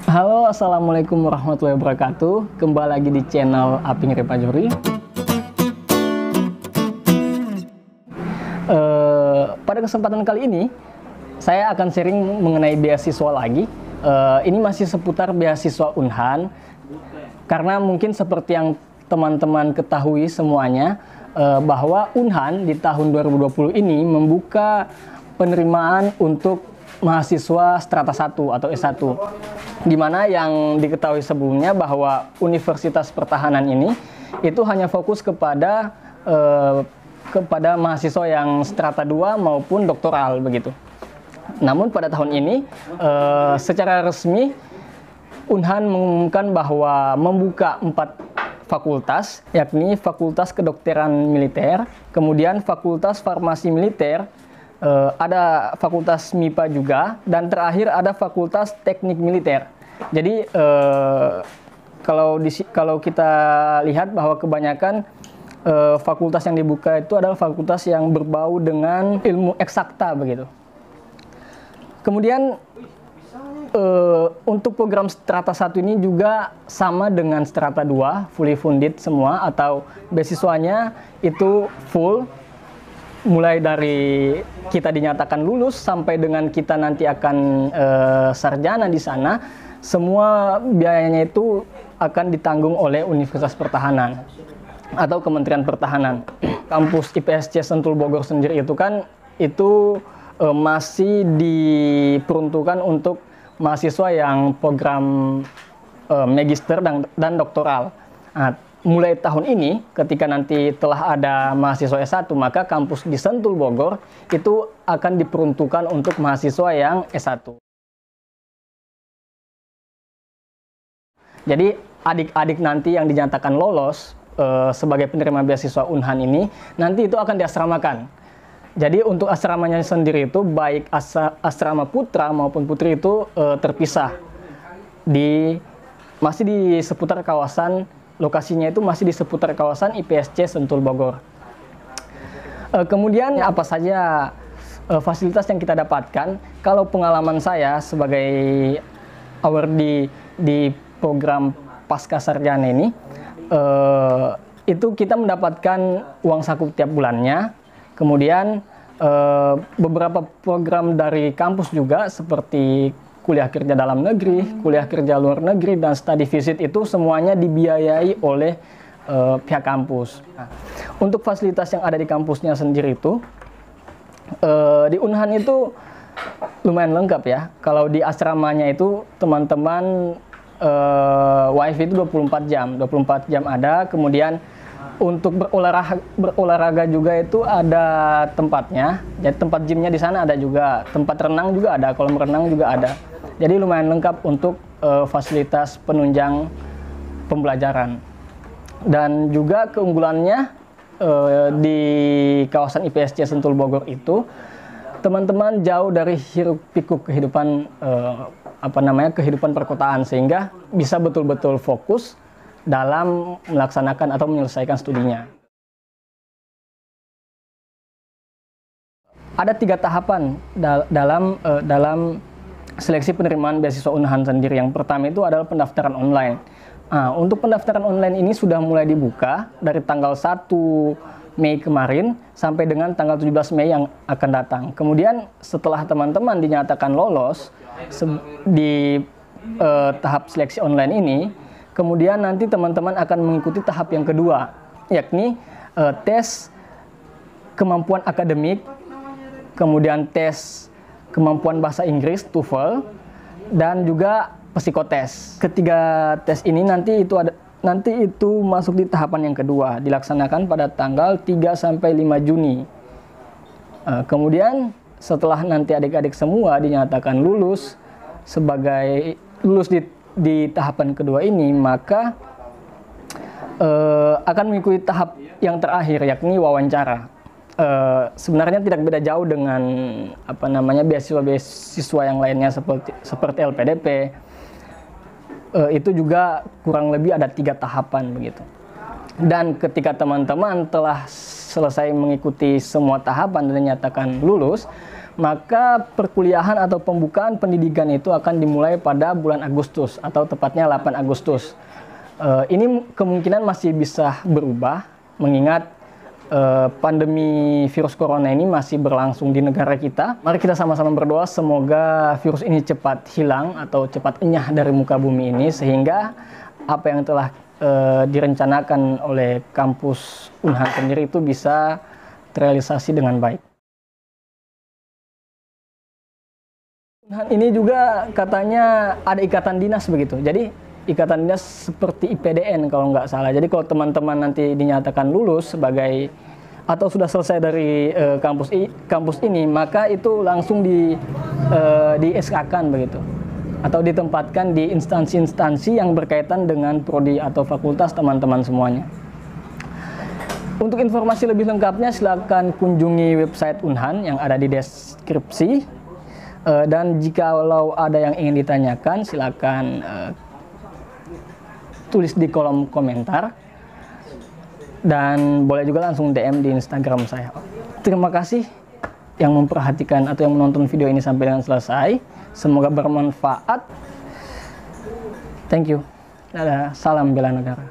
Halo, assalamualaikum warahmatullahi wabarakatuh. Kembali lagi di channel Aping Repajuri. Pada kesempatan kali ini, saya akan sharing mengenai beasiswa lagi. Ini masih seputar beasiswa Unhan, karena mungkin seperti yang teman-teman ketahui semuanya, bahwa Unhan di tahun 2020 ini membuka penerimaan untuk mahasiswa strata 1 atau S1, di mana yang diketahui sebelumnya bahwa Universitas Pertahanan ini itu hanya fokus kepada mahasiswa yang strata 2 maupun doktoral begitu. Namun pada tahun ini secara resmi Unhan mengumumkan bahwa membuka 4 fakultas, yakni Fakultas Kedokteran Militer, kemudian Fakultas Farmasi Militer, ada Fakultas MIPA juga, dan terakhir ada Fakultas Teknik Militer. Jadi kalau kita lihat bahwa kebanyakan fakultas yang dibuka itu adalah fakultas yang berbau dengan ilmu eksakta begitu. Kemudian untuk program strata 1 ini juga sama dengan strata 2, fully funded semua, atau beasiswanya itu full, mulai dari kita dinyatakan lulus sampai dengan kita nanti akan sarjana di sana, semua biayanya itu akan ditanggung oleh Universitas Pertahanan atau Kementerian Pertahanan. Kampus IPSC Sentul Bogor sendiri itu kan masih diperuntukkan untuk mahasiswa yang program magister dan doktoral. Nah, mulai tahun ini, ketika nanti telah ada mahasiswa S1, maka kampus di Sentul Bogor itu akan diperuntukkan untuk mahasiswa yang S1. Jadi adik-adik nanti yang dinyatakan lolos sebagai penerima beasiswa Unhan ini, nanti itu akan diasramakan. Jadi untuk asramanya sendiri itu, baik asrama putra maupun putri itu terpisah. Masih di seputar kawasan, lokasinya itu masih di seputar kawasan IPSC Sentul Bogor. Kemudian apa saja fasilitas yang kita dapatkan? Kalau pengalaman saya sebagai awardee di program pasca sarjana ini, itu kita mendapatkan uang saku tiap bulannya. Kemudian beberapa program dari kampus juga seperti kuliah kerja dalam negeri, kuliah kerja luar negeri, dan study visit itu semuanya dibiayai oleh pihak kampus. Nah, untuk fasilitas yang ada di kampusnya sendiri itu, di Unhan itu lumayan lengkap ya. Kalau di asramanya itu teman-teman wifi itu 24 jam ada. Kemudian untuk berolahraga juga itu ada tempatnya. Jadi tempat gymnya di sana ada juga, tempat renang juga ada, kolam renang juga ada. Jadi lumayan lengkap untuk fasilitas penunjang pembelajaran. Dan juga keunggulannya di kawasan IPSC Sentul Bogor itu, teman-teman jauh dari hiruk-pikuk kehidupan kehidupan perkotaan, sehingga bisa betul-betul fokus dalam melaksanakan atau menyelesaikan studinya. Ada 3 tahapan dalam seleksi penerimaan beasiswa Unhan sendiri. Yang pertama itu adalah pendaftaran online. Nah, untuk pendaftaran online ini sudah mulai dibuka dari tanggal 1 Mei kemarin sampai dengan tanggal 17 Mei yang akan datang. Kemudian setelah teman-teman dinyatakan lolos di tahap seleksi online ini, kemudian nanti teman-teman akan mengikuti tahap yang kedua, yakni tes kemampuan akademik, kemudian tes kemampuan bahasa Inggris TOEFL, dan juga psikotes. Ketiga tes ini nanti itu masuk di tahapan yang kedua, dilaksanakan pada tanggal 3 sampai 5 Juni. Kemudian setelah nanti adik-adik semua dinyatakan lulus di tahapan kedua ini, maka akan mengikuti tahap yang terakhir, yakni wawancara. Sebenarnya tidak beda jauh dengan beasiswa yang lainnya seperti LPDP. Itu juga kurang lebih ada 3 tahapan begitu. Dan ketika teman-teman telah selesai mengikuti semua tahapan dan dinyatakan lulus, maka perkuliahan atau pembukaan pendidikan itu akan dimulai pada bulan Agustus atau tepatnya 8 Agustus. Ini kemungkinan masih bisa berubah mengingat pandemi virus corona ini masih berlangsung di negara kita. Mari kita sama-sama berdoa semoga virus ini cepat hilang atau cepat enyah dari muka bumi ini, sehingga apa yang telah direncanakan oleh kampus Unhan sendiri itu bisa terrealisasi dengan baik. Unhan ini juga katanya ada ikatan dinas begitu. Jadi ikatan dinas seperti IPDN kalau nggak salah. Jadi kalau teman-teman nanti dinyatakan lulus sebagai atau sudah selesai dari kampus ini, maka itu langsung di SK-kan begitu, atau ditempatkan di instansi-instansi yang berkaitan dengan prodi atau fakultas teman-teman semuanya. Untuk informasi lebih lengkapnya silakan kunjungi website Unhan yang ada di deskripsi. Dan jikalau ada yang ingin ditanyakan silakan tulis di kolom komentar. Dan boleh juga langsung DM di Instagram saya. Terima kasih yang memperhatikan atau yang menonton video ini sampai dengan selesai. Semoga bermanfaat. Thank you. Dadah, salam bela negara.